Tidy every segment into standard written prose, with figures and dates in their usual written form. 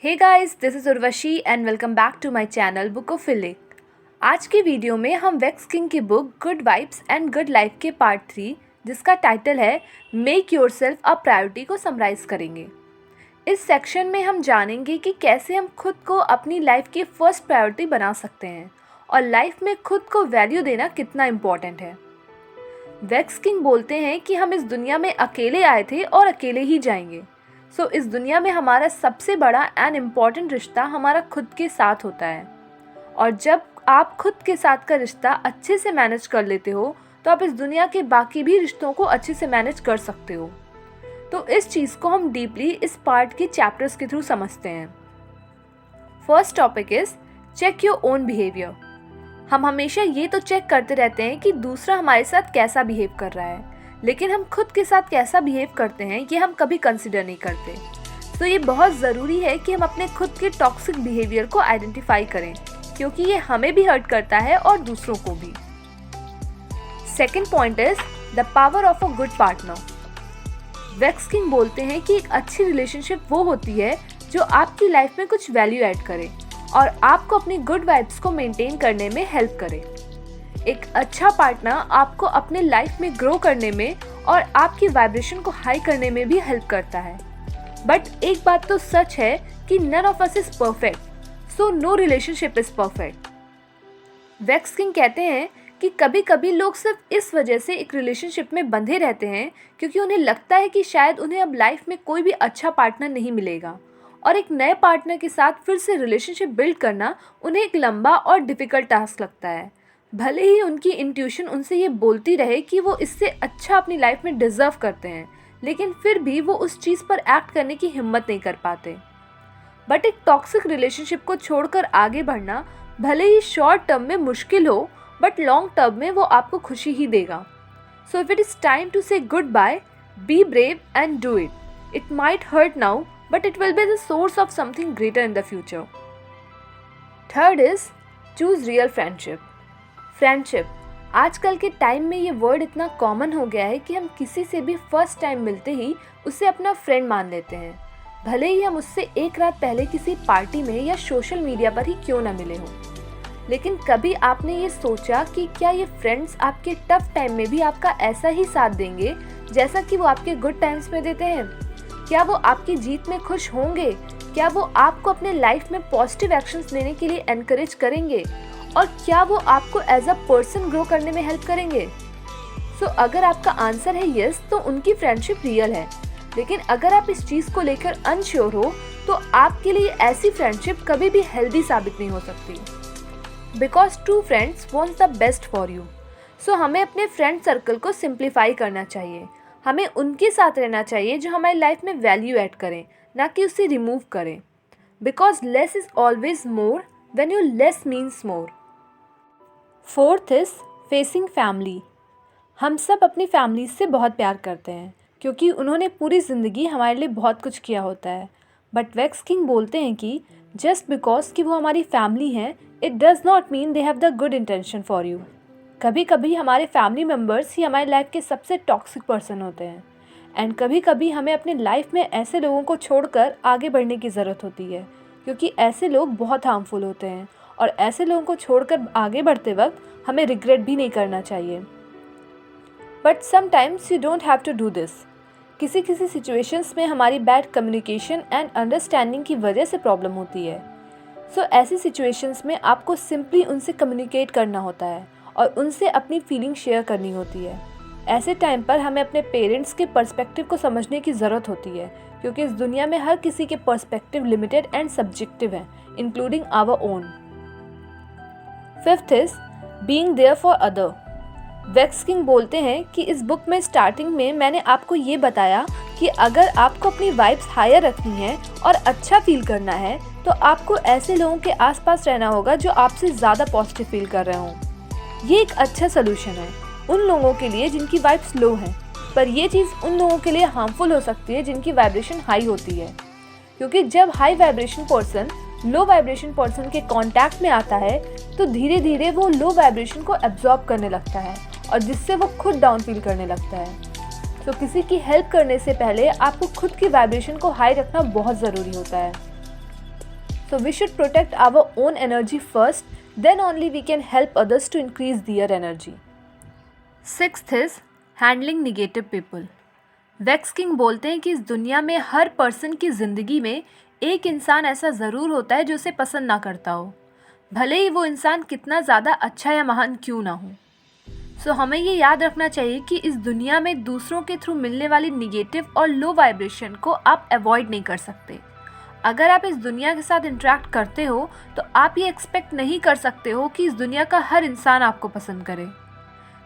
Hey guys, this is Urvashi and welcome back to my channel bookophilic. आज की video में हम Vex King की book good vibes and good life के part 3 जिसका title है मेक योरसेल्फ अ प्रायोरिटी को summarise करेंगे। इस सेक्शन में हम जानेंगे कि कैसे हम खुद को अपनी लाइफ की फर्स्ट प्रायोरिटी बना सकते हैं और लाइफ में खुद को वैल्यू देना कितना इम्पॉर्टेंट है। वेक्स किंग बोलते हैं कि हम इस दुनिया में अकेले आए थे और अकेले ही जाएंगे। इस दुनिया में हमारा सबसे बड़ा एंड इम्पॉर्टेंट रिश्ता हमारा खुद के साथ होता है, और जब आप खुद के साथ का रिश्ता अच्छे से मैनेज कर लेते हो तो आप इस दुनिया के बाकी भी रिश्तों को अच्छे से मैनेज कर सकते हो। तो इस चीज़ को हम डीपली इस पार्ट के चैप्टर्स के थ्रू समझते हैं। First topic is check your own behaviour. हम हमेशा ये तो चेक करते रहते हैं कि दूसरा हमारे साथ कैसा बिहेव कर रहा है, लेकिन हम खुद के साथ कैसा बिहेव करते हैं ये हम कभी कंसिडर नहीं करते। तो ये बहुत ज़रूरी है कि हम अपने खुद के टॉक्सिक बिहेवियर को आइडेंटिफाई करें, क्योंकि ये हमें भी हर्ट करता है और दूसरों को भी। Second point is the power of a good partner. Vex King बोलते हैं कि एक अच्छी रिलेशनशिप वो होती है जो आपकी लाइफ में कुछ वैल्यू ऐड करे और आपको अपनी गुड वाइब्स को मेंटेन करने में हेल्प करे। एक अच्छा पार्टनर आपको अपने लाइफ में ग्रो करने में और आपकी वाइब्रेशन को हाई करने में भी हेल्प करता है। बट एक बात तो सच है कि none of us is perfect, so no relationship is perfect. Vex King कहते हैं कि कभी कभी लोग सिर्फ इस वजह से एक रिलेशनशिप में बंधे रहते हैं क्योंकि उन्हें लगता है कि शायद उन्हें अब लाइफ में कोई भी अच्छा पार्टनर नहीं मिलेगा, और एक नए पार्टनर के साथ फिर से रिलेशनशिप बिल्ड करना उन्हें एक लंबा और डिफ़िकल्ट टास्क लगता है। भले ही उनकी इंट्यूशन उनसे ये बोलती रहे कि वो इससे अच्छा अपनी लाइफ में डिज़र्व करते हैं, लेकिन फिर भी वो उस चीज़ पर एक्ट करने की हिम्मत नहीं कर पाते। बट एक टॉक्सिक रिलेशनशिप को छोड़कर आगे बढ़ना भले ही शॉर्ट टर्म में मुश्किल हो, बट लॉन्ग टर्म में वो आपको खुशी ही देगा। So if it is time to say goodbye, be brave and do it. It might hurt now, but it will be the source of something greater in the future. Third is choose real friendship. Friendship, आजकल के time में ये word इतना common हो गया है कि हम किसी से भी फर्स्ट टाइम मिलते ही उसे अपना फ्रेंड मान लेते हैं, भले ही हम उससे एक रात पहले किसी पार्टी में या सोशल मीडिया पर ही क्यों ना मिले हों। लेकिन कभी आपने ये सोचा कि क्या ये फ्रेंड्स आपके टफ टाइम में भी आपका ऐसा ही साथ देंगे जैसा कि वो आपके गुड टाइम्स में देते हैं? क्या वो आपकी जीत में खुश होंगे? क्या वो आपको अपने लाइफ में पॉजिटिव एक्शंस लेने के लिए एनकरेज करेंगे? और क्या वो आपको एज अ पर्सन ग्रो करने में हेल्प करेंगे? अगर आपका आंसर है यस, तो उनकी फ्रेंडशिप रियल है। लेकिन अगर आप इस चीज़ को लेकर अनश्योर हो तो आपके लिए ऐसी फ्रेंडशिप कभी भी हेल्दी साबित नहीं हो सकती, because true friends want the best for you. हमें अपने फ्रेंड सर्कल को सिंप्लीफाई करना चाहिए। हमें उनके साथ रहना चाहिए जो हमारी लाइफ में वैल्यू ऐड करें, ना कि उसे रिमूव करें, because less is always more when you less means more. Fourth is facing family. हम सब अपनी फैमिली से बहुत प्यार करते हैं क्योंकि उन्होंने पूरी ज़िंदगी हमारे लिए बहुत कुछ किया होता है। बट वेक्स किंग बोलते हैं कि जस्ट बिकॉज कि वो हमारी फैमिली हैं, it does not mean they have the good intention for you. कभी कभी हमारे फैमिली मेम्बर्स ही हमारी लाइफ के सबसे टॉक्सिक पर्सन होते हैं, एंड कभी कभी हमें अपने लाइफ में ऐसे लोगों को छोड़कर आगे बढ़ने की ज़रूरत होती है, क्योंकि ऐसे लोग बहुत हार्मफुल होते हैं और ऐसे लोगों को छोड़कर आगे बढ़ते वक्त हमें रिग्रेट भी नहीं करना चाहिए। But sometimes you don't have to do this. किसी किसी सिचुएशंस में हमारी बैड कम्युनिकेशन एंड अंडरस्टैंडिंग की वजह से प्रॉब्लम होती है। ऐसी सिचुएशंस में आपको सिंपली उनसे कम्युनिकेट करना होता है और उनसे अपनी फीलिंग शेयर करनी होती है। ऐसे टाइम पर हमें अपने पेरेंट्स के पर्सपेक्टिव को समझने की ज़रूरत होती है, क्योंकि इस दुनिया में हर किसी के पर्सपेक्टिव लिमिटेड एंड सब्जेक्टिव हैं, including our own. Fifth is being there for other. Vex King बोलते हैं कि इस बुक में स्टार्टिंग में मैंने आपको ये बताया कि अगर आपको अपनी वाइब्स हायर रखनी है और अच्छा फील करना है तो आपको ऐसे लोगों के आसपास रहना होगा जो आपसे ज़्यादा पॉजिटिव फील कर रहे हों। ये एक अच्छा सोल्यूशन है उन लोगों के लिए जिनकी वाइब्स लो हैं, पर यह चीज़ उन लोगों के लिए हार्मफुल हो सकती है जिनकी वाइब्रेशन हाई होती है, क्योंकि जब high vibration person low vibration person के कांटेक्ट में आता है तो धीरे धीरे वो लो वाइब्रेशन को एब्जॉर्ब करने लगता है और जिससे वो खुद डाउन फील करने लगता है। किसी की हेल्प करने से पहले आपको खुद की वाइब्रेशन को हाई रखना बहुत ज़रूरी होता है। So we should protect our own energy first, then only we can help others to increase their energy. Sixth is handling negative people. Wax King बोलते हैं कि इस दुनिया में हर पर्सन की ज़िंदगी में एक इंसान ऐसा ज़रूर होता है जो उसे पसंद ना करता हो, भले ही वो इंसान कितना ज़्यादा अच्छा या महान क्यों ना हो। सो हमें ये याद रखना चाहिए कि इस दुनिया में दूसरों के थ्रू मिलने वाली निगेटिव और लो वाइब्रेशन को आप अवॉइड नहीं कर सकते। अगर आप इस दुनिया के साथ इंटरेक्ट करते हो तो आप ये एक्सपेक्ट नहीं कर सकते हो कि इस दुनिया का हर इंसान आपको पसंद करे।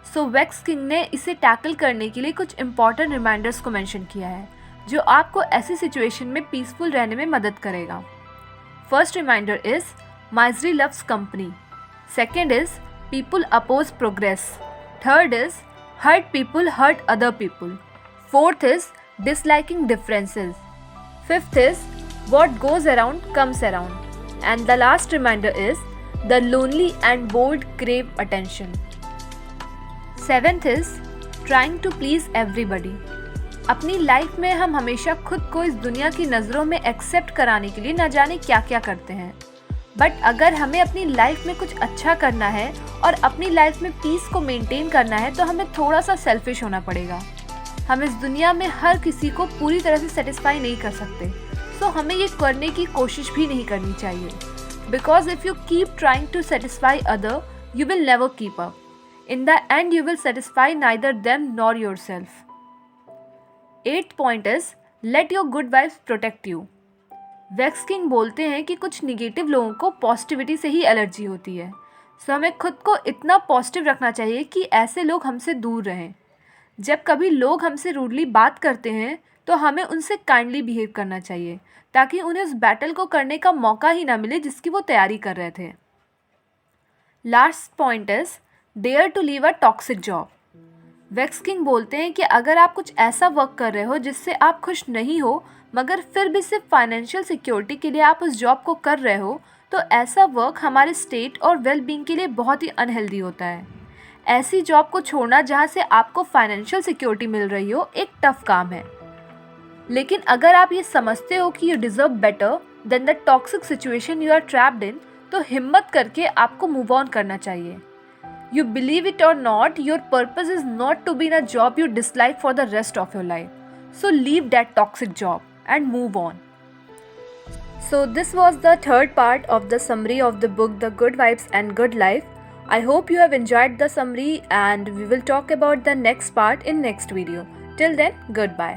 सो वैक्स किंग ने इसे टैकल करने के लिए कुछ इंपॉर्टेंट रिमाइंडर्स को मेंशन किया है जो आपको ऐसी सिचुएशन में पीसफुल रहने में मदद करेगा। First reminder is misery loves company. Second is people oppose progress. Third is hurt people hurt other people. Fourth is disliking differences. Fifth is what goes around comes around. And the last reminder is the lonely and bold crave attention. Seventh is trying to please everybody. अपनी life में हम हमेशा खुद को इस दुनिया की नज़रों में एक्सेप्ट कराने के लिए न जाने क्या क्या करते हैं, बट अगर हमें अपनी लाइफ में कुछ अच्छा करना है और अपनी लाइफ में पीस को मेंटेन करना है तो हमें थोड़ा सा सेल्फिश होना पड़ेगा। हम इस दुनिया में हर किसी को पूरी तरह से सेटिस्फाई नहीं कर सकते, सो हमें ये करने की कोशिश भी नहीं करनी चाहिए, because if you keep trying to satisfy other you will never keep up. In the end, you will satisfy neither them nor yourself. Eighth point is let your good vibes protect you. Wax King बोलते हैं कि कुछ negative लोगों को positivity से ही allergy होती है, सो हमें खुद को इतना पॉजिटिव रखना चाहिए कि ऐसे लोग हमसे दूर रहें। जब कभी लोग हमसे रूडली बात करते हैं तो हमें उनसे काइंडली बिहेव करना चाहिए ताकि उन्हें उस बैटल को करने का मौका ही ना मिले जिसकी वो तैयारी कर रहे थे। Last point is dare to leave a toxic job. Vex King बोलते हैं कि अगर आप कुछ ऐसा वर्क कर रहे हो जिससे आप खुश नहीं हो मगर फिर भी सिर्फ फाइनेंशियल सिक्योरिटी के लिए आप उस जॉब को कर रहे हो तो ऐसा वर्क हमारे स्टेट और वेल बीइंग के लिए बहुत ही अनहेल्दी होता है। ऐसी जॉब को छोड़ना जहाँ से आपको फाइनेंशियल सिक्योरिटी मिल रही हो एक टफ काम है, लेकिन अगर आप ये समझते हो कि you deserve better than the toxic situation you are trapped in तो हिम्मत करके आपको मूव ऑन करना चाहिए। You believe it or not, your purpose is not to be in a job you dislike for the rest of your life. So leave that toxic job and move on. So this was the third part of the summary of the book The Good Vibes and Good Life. I hope you have enjoyed the summary and we will talk about the next part in next video. Till then, goodbye.